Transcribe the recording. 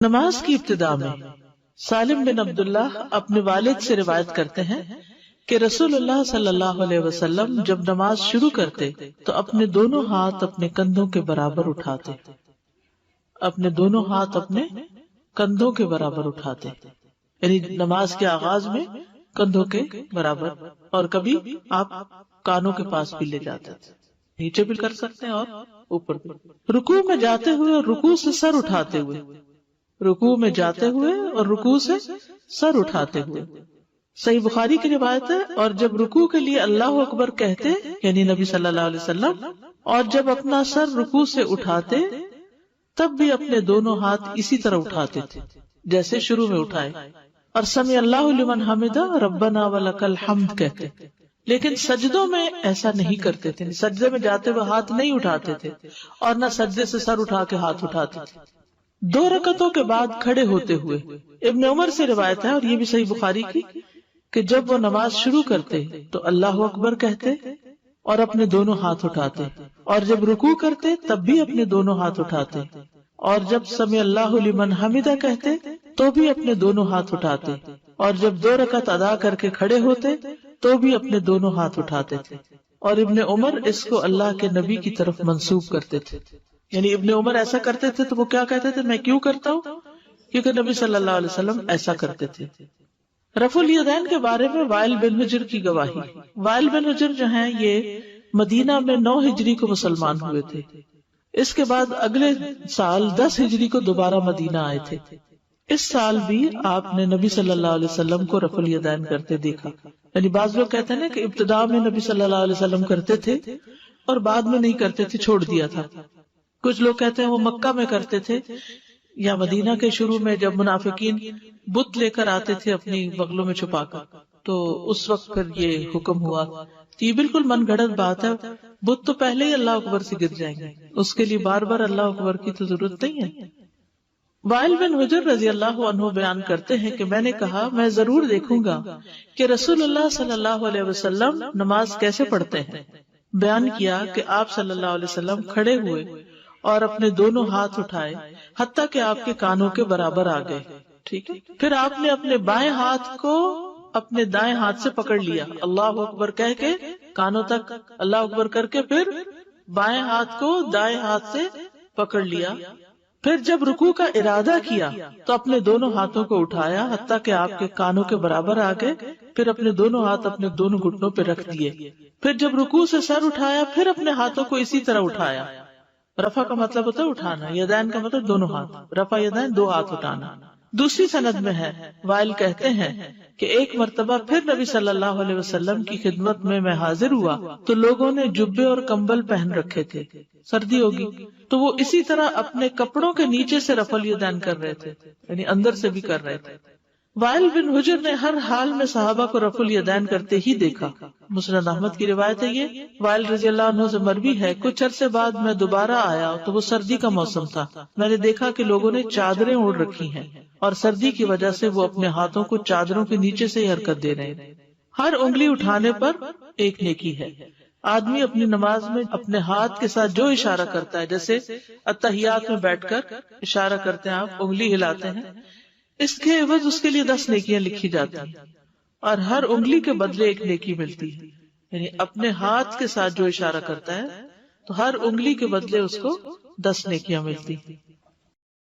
نماز کی ابتدا میں سالم بن عبداللہ اپنے والد سے روایت کرتے ہیں کہ رسول اللہ صلی اللہ علیہ وسلم جب نماز شروع کرتے تو اپنے دونوں ہاتھ اپنے کندھوں کے برابر اٹھاتے، اپنے دونوں ہاتھ اپنے کندھوں کے برابر اٹھاتے، یعنی نماز کے آغاز میں کندھوں کے برابر، اور کبھی آپ کانوں کے پاس بھی لے جاتے تھے، نیچے بھی کر سکتے ہیں اور اوپر بھی۔ رکوع میں جاتے ہوئے اور رکوع سے سر اٹھاتے ہوئے، رکوع میں جاتے ہوئے اور رکوع سے سر اٹھاتے ہوئے، صحیح بخاری کی روایت ہے۔ اور جب رکوع کے لیے اللہ اکبر کہتے یعنی نبی صلی اللہ علیہ وسلم، اور جب اپنا سر رکوع سے اٹھاتے تب بھی اپنے دونوں ہاتھ اسی طرح اٹھاتے تھے جیسے شروع میں اٹھائے، اور سمع اللہ لمن حمدہ ربنا ولک الحمد کہتے، لیکن سجدوں میں ایسا نہیں کرتے تھے، سجدے میں جاتے ہوئے ہاتھ نہیں اٹھاتے تھے اور نہ سجدے سے سر اٹھا کے ہاتھ اٹھاتے تھے۔ 2 رکعتوں کے بعد کھڑے ہوتے ہوئے ابن عمر سے روایت ہے، اور یہ بھی صحیح بخاری کی، کہ جب وہ نماز شروع کرتے تو اللہ اکبر کہتے اور اپنے دونوں ہاتھ اٹھاتے، اور جب رکوع کرتے تب بھی اپنے دونوں ہاتھ اٹھاتے، اور جب سمع اللہ لمن حمدہ کہتے تو بھی اپنے دونوں ہاتھ اٹھاتے، اور جب 2 رکعت ادا کر کے کھڑے ہوتے تو بھی اپنے دونوں ہاتھ اٹھاتے تھے۔ اور ابن عمر اس کو اللہ کے نبی کی طرف منسوب کرتے تھے، یعنی ابن عمر ایسا کرتے تھے تو وہ کیا کہتے تھے، میں کیوں کرتا ہوں، کیونکہ نبی صلی اللہ علیہ وسلم ایسا کرتے تھے۔ رفع الیدین کے بارے میں وائل بن حجر کی گواہی۔ وائل بن حجر جو ہیں یہ مدینہ میں 9 ہجری کو مسلمان ہوئے تھے، اس کے بعد اگلے سال 10 ہجری کو دوبارہ مدینہ آئے تھے۔ اس سال بھی آپ نے نبی صلی اللہ علیہ وسلم کو رفع الیدین کرتے دیکھا، یعنی بعض لوگ کہتے ہیں نا کہ ابتدا میں نبی صلی اللہ علیہ وسلم کرتے تھے اور بعد میں نہیں کرتے تھے، چھوڑ دیا تھا۔ کچھ لوگ کہتے ہیں وہ مکہ میں کرتے تھے یا مدینہ کے شروع میں جب منافقین بت لے کر آتے تھے اپنی بغلوں میں چھپا کر، تو اس وقت پھر یہ حکم ہوا۔ تو یہ بالکل من گھڑت بات ہے، بت تو پہلے ہی اللہ اکبر سے گر جائیں گے، اس کے لیے بار بار اللہ اکبر کی تو ضرورت نہیں ہے۔ وائل بن حجر رضی اللہ عنہ بیان کرتے ہیں کہ میں نے کہا میں ضرور دیکھوں گا کہ رسول اللہ صلی اللہ علیہ وسلم نماز کیسے پڑھتے ہیں۔ بیان کیا کہ آپ صلی اللہ علیہ وسلم کھڑے ہوئے اور اپنے دونوں ہاتھ اٹھائے حتیٰ کہ آپ کے کانوں کے برابر آ گئے، ٹھیک ہے۔ پھر آپ نے اپنے بائیں ہاتھ کو اپنے دائیں ہاتھ سے پکڑ لیا، اللہ اکبر کہہ کے کانوں تک اللہ اکبر کر کے پھر بائیں ہاتھ کو دائیں ہاتھ سے پکڑ لیا۔ پھر جب رکوع کا ارادہ کیا تو اپنے دونوں ہاتھوں کو اٹھایا حتیٰ کہ آپ کے کانوں کے برابر آ گئے، پھر اپنے دونوں ہاتھ اپنے دونوں گھٹنوں پہ رکھ دیے۔ پھر جب رکوع سے سر اٹھایا پھر اپنے ہاتھوں کو اسی طرح اٹھایا۔ رفع کا مطلب ہوتا ہے اٹھانا، یدین کا مطلب دونوں ہاتھ، رفع یدین 2 ہاتھ اٹھانا۔ دوسری سند میں ہے، وائل کہتے ہیں کہ ایک مرتبہ پھر نبی صلی اللہ علیہ وسلم کی خدمت میں حاضر ہوا تو لوگوں نے جبے اور کمبل پہن رکھے تھے، سردی ہوگی تو وہ اسی طرح اپنے کپڑوں کے نیچے سے رفع الیدین کر رہے تھے، یعنی اندر سے بھی کر رہے تھے۔ وائل بن حجر نے ہر حال میں صحابہ کو رفع الیدین کرتے ہی دیکھا۔ مسند احمد کی روایت ہے یہ۔ وائل رضی اللہ عنہ سے مروی ہے، کچھ عرصے بعد میں دوبارہ آیا تو وہ سردی کا موسم تھا، میں نے دیکھا کہ لوگوں نے چادریں اوڑھ رکھی ہیں اور سردی کی وجہ سے وہ اپنے ہاتھوں کو چادروں کے نیچے سے ہی حرکت دے رہے ہیں۔ ہر انگلی اٹھانے پر ایک نیکی ہے۔ آدمی اپنی نماز میں اپنے ہاتھ کے ساتھ جو اشارہ کرتا ہے، جیسے اتحیات میں بیٹھ کر اشارہ کرتے ہیں آپ، انگلی ہلاتے ہیں، اس کے عوض اس کے لیے 10 نیکیاں لکھی جاتی ہیں، اور ہر انگلی کے بدلے ایک نیکی ملتی ہے، یعنی اپنے ہاتھ کے ساتھ جو اشارہ کرتا ہے تو ہر انگلی کے بدلے اس کو 10 نیکیاں ملتی ہیں۔